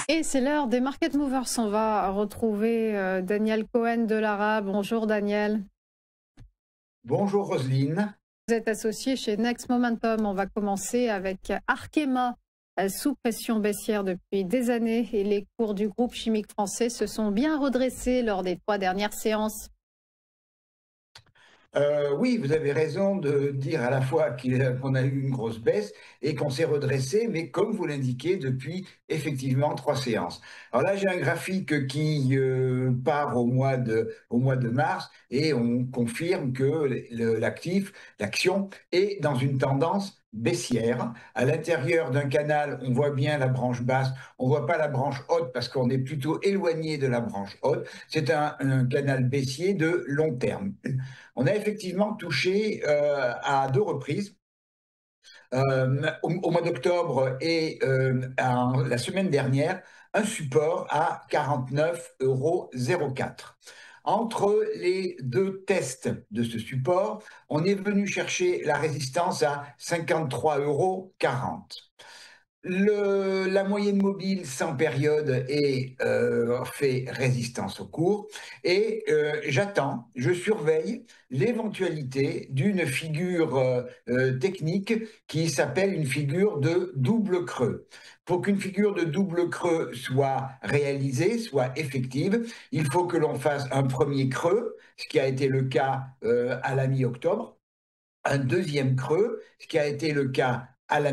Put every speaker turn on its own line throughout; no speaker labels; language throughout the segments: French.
Et c'est l'heure des Market Movers. On va retrouver Daniel Cohen de Lara. Bonjour Daniel.
Bonjour Roselyne.
Vous êtes associé chez Next Momentum. On va commencer avec Arkema, sous pression baissière depuis des années. Et les cours du groupe chimique français se sont bien redressés lors des 3 dernières séances.
Oui, vous avez raison de dire à la fois qu'on a eu une grosse baisse et qu'on s'est redressé, mais comme vous l'indiquez, depuis effectivement 3 séances. Alors là, j'ai un graphique qui part au mois de mars et on confirme que l'action est dans une tendance baissière. À l'intérieur d'un canal, on voit bien la branche basse, on voit pas la branche haute parce qu'on est plutôt éloigné de la branche haute. C'est un canal baissier de long terme. On a effectivement touché à 2 reprises, au mois d'octobre et la semaine dernière, un support à 49,04 €. Entre les 2 tests de ce support, on est venu chercher la résistance à 53,40 €. La moyenne mobile sans période fait résistance au cours et je surveille l'éventualité d'une figure technique qui s'appelle une figure de double creux. Pour qu'une figure de double creux soit réalisée, soit effective, il faut que l'on fasse un premier creux, ce qui a été le cas à la mi-octobre, un deuxième creux, ce qui a été le cas la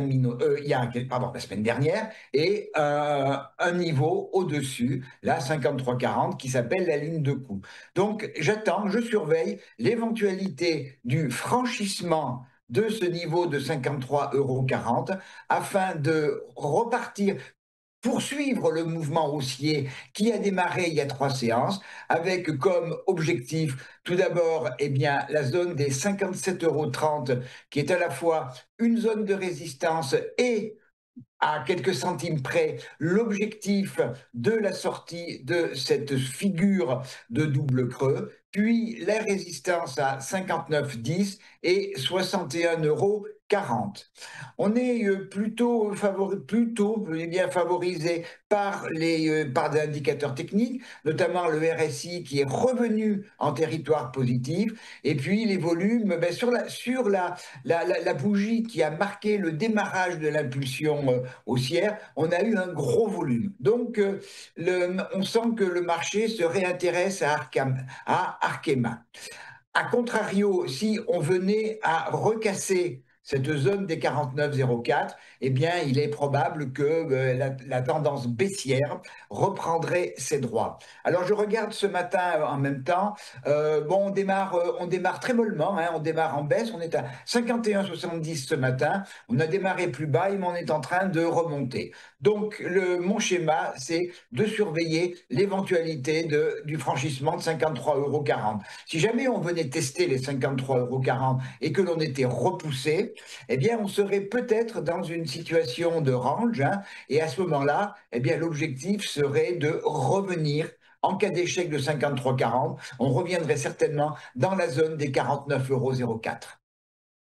semaine dernière, et un niveau au-dessus, là 53,40, qui s'appelle la ligne de coup. Donc j'attends, je surveille l'éventualité du franchissement de ce niveau de 53,40 € afin de repartir, poursuivre le mouvement haussier qui a démarré il y a 3 séances, avec comme objectif tout d'abord la zone des 57,30 €, qui est à la fois une zone de résistance et à quelques centimes près l'objectif de la sortie de cette figure de double creux, puis la résistance à 59,10 et 61,40 €. On est plutôt bien favorisé par des indicateurs techniques, notamment le RSI qui est revenu en territoire positif, et puis les volumes sur la bougie qui a marqué le démarrage de l'impulsion haussière, on a eu un gros volume. Donc, on sent que le marché se réintéresse à Arkema. A contrario, si on venait à recasser cette zone des 49,04, il est probable que la tendance baissière reprendrait ses droits. Alors, je regarde ce matin en même temps. On démarre très mollement, hein, on démarre en baisse. On est à 51,70 ce matin. On a démarré plus bas et on est en train de remonter. Donc, mon schéma, c'est de surveiller l'éventualité du franchissement de 53,40 €. Si jamais on venait tester les 53,40 € et que l'on était repoussé, on serait peut-être dans une situation de range, hein, et à ce moment-là, l'objectif serait de revenir. En cas d'échec de 53,40, on reviendrait certainement dans la zone des 49,04 €.